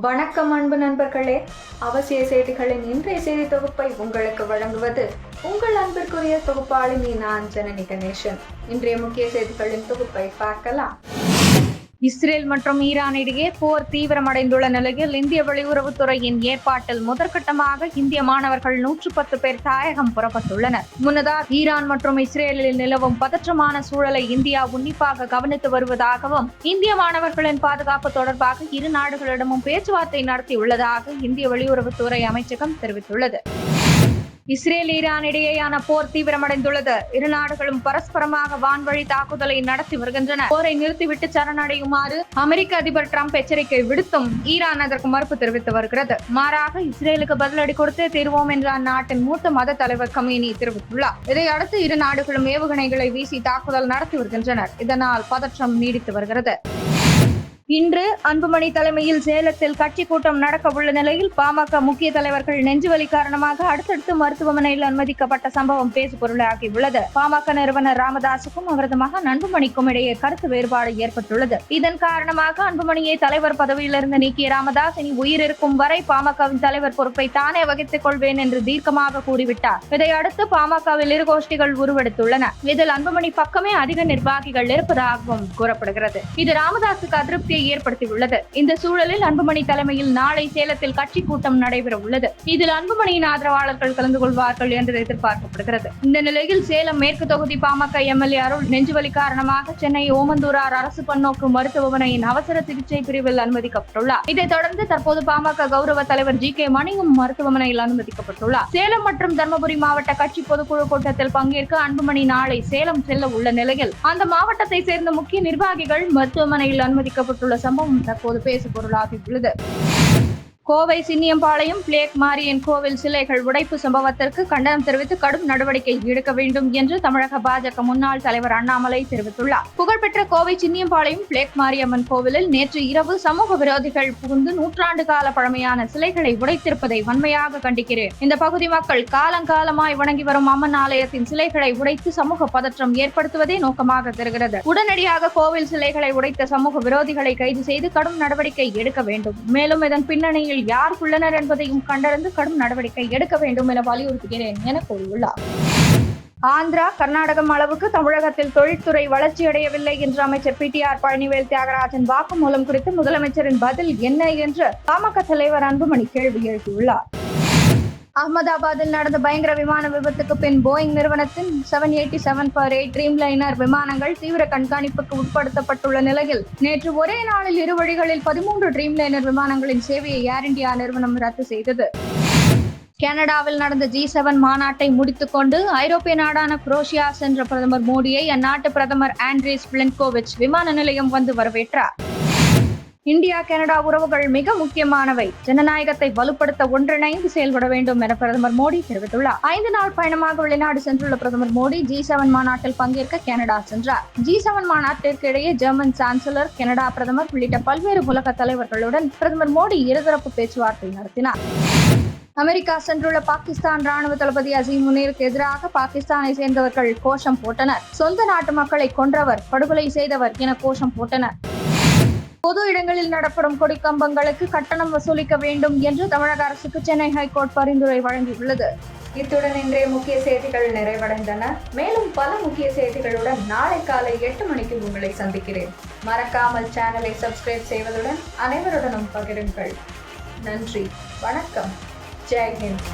வணக்கம் அன்பு நண்பர்களே, அவசிய செய்திகளின் இன்றைய செய்தி தொகுப்பை உங்களுக்கு வழங்குவது உங்கள் அன்பிற்குரிய தொகுப்பாளினி நான் ஜனனி கணேசன். இன்றைய முக்கிய செய்திகளின் தொகுப்பை பார்க்கலாம். இஸ்ரேல் மற்றும் ஈரான் இடையே போர் தீவிரமடைந்துள்ள நிலையில் இந்திய வெளியுறவுத்துறையின் ஏற்பாட்டில் முதற்கட்டமாக இந்திய மாணவர்கள் 110 பேர் தாயகம் புறப்பட்டுள்ளனர். முன்னதாக ஈரான் மற்றும் இஸ்ரேலில் நிலவும் பதற்றமான சூழலை இந்தியா உன்னிப்பாக கவனித்து வருவதாகவும் இந்திய மாணவர்களின் பாதுகாப்பு தொடர்பாக இரு நாடுகளிடமும் பேச்சுவார்த்தை நடத்தியுள்ளதாக இந்திய வெளியுறவுத்துறை அமைச்சகம் தெரிவித்துள்ளது. இஸ்ரேல் ஈரான் இடையேயான போர் தீவிரமடைந்துள்ளது. இரு நாடுகளும் பரஸ்பரமாக வான்வழி தாக்குதலை நடத்தி வருகின்றன. போரை நிறுத்திவிட்டு சரணடையுமாறு அமெரிக்க அதிபர் டிரம்ப் எச்சரிக்கை விடுத்தும் ஈரான் அதற்கு மறுப்பு தெரிவித்து வருகிறது. மாறாக இஸ்ரேலுக்கு பதிலடி கொடுத்தே தீர்வோம் என்ற அந்நாட்டின் மூத்த மத தலைவர் கமீனி தெரிவித்துள்ளார். இதையடுத்து இரு நாடுகளும் ஏவுகணைகளை வீசி தாக்குதல் நடத்தி வருகின்றனர். இதனால் பதற்றம் நீடித்து வருகிறது. இன்று அன்புமணி தலைமையில் சேலத்தில் கட்சி கூட்டம் நடக்க உள்ள நிலையில் பாமக முக்கிய தலைவர்கள் நெஞ்சுவலி காரணமாக அடுத்தடுத்து மருத்துவமனையில் அனுமதிக்கப்பட்ட சம்பவம் பேசுபொருளாகியுள்ளது. பாமக நிறுவனர் ராமதாசுக்கும் அவரது மகன் அன்புமணிக்கும் இடையே கருத்து வேறுபாடு ஏற்பட்டுள்ளது. இதன் காரணமாக அன்புமணியை தலைவர் பதவியிலிருந்து நீக்கிய ராமதாஸ் இனி உயிரிருக்கும் வரை பாமகவின் தலைவர் பொறுப்பை தானே வகித்துக் கொள்வேன் என்று தீர்க்கமாக கூறிவிட்டார். இதையடுத்து பாமகவில் இரு கோஷ்டிகள் உருவெடுத்துள்ளன. இதில் அன்புமணி பக்கமே அதிக நிர்வாகிகள் இருப்பதாகவும் கூறப்படுகிறது. இது ராமதாசுக்கு அதிருப்தி ஏற்படுத்தியுள்ளது. இந்த சூழலில் அன்புமணி தலைமையில் நாளை சேலத்தில் கட்சி கூட்டம் நடைபெற உள்ளது. இதில் அன்புமணியின் ஆதரவாளர்கள் கலந்து கொள்வார்கள் என்று எதிர்பார்க்கப்படுகிறது. இந்த நிலையில் சேலம் மேற்கு தொகுதி பாமக எம்எல்ஏ அருள் நெஞ்சுவலி காரணமாக சென்னை ஓமந்தூரார் அரசு பன்னோக்கு மருத்துவமனையின் அவசர சிகிச்சை பிரிவில் அனுமதிக்கப்பட்டுள்ளார். இதைத் தொடர்ந்து தற்போது பாமக கௌரவ தலைவர் ஜி.கே. மணியும் மருத்துவமனையில் அனுமதிக்கப்பட்டுள்ளார். சேலம் மற்றும் தர்மபுரி மாவட்ட கட்சி பொதுக்குழு கூட்டத்தில் பங்கேற்க அன்புமணி நாளை சேலம் செல்ல உள்ள நிலையில் அந்த மாவட்டத்தை சேர்ந்த முக்கிய நிர்வாகிகள் மருத்துவமனையில் அனுமதிக்கப்பட்டுள்ள சம்பவம் தற்போது பேசு பொருளாகியுள்ளது. கோவை சின்னியம்பாளையம் பிளேக் மாரியன் கோவில் சிலைகள் உடைப்பு சம்பவத்திற்கு கண்டனம் தெரிவித்து கடும் நடவடிக்கை எடுக்க வேண்டும் என்று தமிழக பாஜக முன்னாள் தலைவர் அண்ணாமலை தெரிவித்துள்ளார். புகழ்பெற்ற கோவை சின்னியம்பாளையம் பிளேக் மாரியம்மன் கோவிலில் நேற்று இரவு சமூக விரோதிகள் புகுந்து 100 ஆண்டு கால பழமையான சிலைகளை உடைத்திருப்பதை வன்மையாக கண்டிக்கிறேன். இந்த பகுதி மக்கள் காலங்காலமாய் வணங்கி வரும் அம்மன் ஆலயத்தின் சிலைகளை உடைத்து சமூக பதற்றம் ஏற்படுத்துவதே நோக்கமாக தெரிகிறது. உடனடியாக கோவில் சிலைகளை உடைத்த சமூக விரோதிகளை கைது செய்து கடும் நடவடிக்கை எடுக்க வேண்டும். மேலும் இதன் பின்னணியில் யார் உள்ளனர் என்பதையும் கண்டறிந்து கடும் நடவடிக்கை எடுக்க வேண்டும் என வலியுறுத்துகிறேன் என கூறியுள்ளார். ஆந்திரா, கர்நாடகம் அளவுக்கு தமிழகத்தில் தொழில்துறை வளர்ச்சியடையவில்லை என்று அமைச்சர் PTR பழனிவேல் தியாகராஜன் வாக்குமூலம் குறித்து முதலமைச்சரின் பதில் என்ன என்று பாமக தலைவர் அன்புமணி கேள்வி எழுப்பியுள்ளார். அகமதாபாத்தில் நடந்த பயங்கர விமான விபத்துக்கு பின் போயிங் நிறுவனத்தின் 787-8 ட்ரீம்லைனர் விமானங்கள் தீவிர கண்காணிப்புக்கு உட்படுத்தப்பட்டுள்ள நிலையில் நேற்று ஒரே நாளில் இரு வழிகளில் 13 ட்ரீம்லைனர் விமானங்களின் சேவையை ஏர் இந்தியா நிறுவனம் ரத்து செய்தது. கனடாவில் நடந்த G7 மாநாட்டை முடித்துக் கொண்டு ஐரோப்பிய நாடான குரோஷியா சென்ற பிரதமர் மோடியை அந்நாட்டு பிரதமர் ஆண்ட்ரீஸ் பிளென்கோவிச் விமான நிலையம் வந்து வரவேற்றார். இந்தியா கனடா உறவுகள் மிக முக்கியமானவை. ஜனநாயகத்தை வலுப்படுத்த ஒன்றிணைந்து செயல்பட வேண்டும் என பிரதமர் மோடி தெரிவித்துள்ளார். 5 நாள் பயணமாக வெளிநாடு சென்றுள்ள பிரதமர் மோடி G7 மாநாட்டில் பங்கேற்க கனடா சென்றார். G7 மாநாட்டிற்கு இடையே ஜெர்மன் சான்சலர், கனடா பிரதமர் உள்ளிட்ட பல்வேறு உலக தலைவர்களுடன் பிரதமர் மோடி இருதரப்பு பேச்சுவார்த்தை நடத்தினார். அமெரிக்கா சென்றுள்ள பாகிஸ்தான் ராணுவ தளபதி அசீம் முனீருக்கு எதிராக பாகிஸ்தானை சேர்ந்தவர்கள் கோஷம் போட்டனர். சொந்த நாட்டு மக்களை கொன்றவர், படுகொலை செய்தவர் என கோஷம் போட்டனர். பொது இடங்களில் நடப்படும் கொடிக்கம்பங்களுக்கு கட்டணம் வசூலிக்க வேண்டும் என்று தமிழக அரசுக்கு சென்னை ஹைகோர்ட் பரிந்துரை வழங்கியுள்ளது. இத்துடன் இன்றைய முக்கிய செய்திகள் நிறைவடைந்தன. மேலும் பல முக்கிய செய்திகளுடன் நாளை காலை 8 மணிக்கு உங்களை சந்திக்கிறேன். மறக்காமல் சேனலை சப்ஸ்கிரைப் செய்வதுடன் அனைவருடனும் பகிருங்கள். நன்றி, வணக்கம், ஜெய் ஹிந்த்.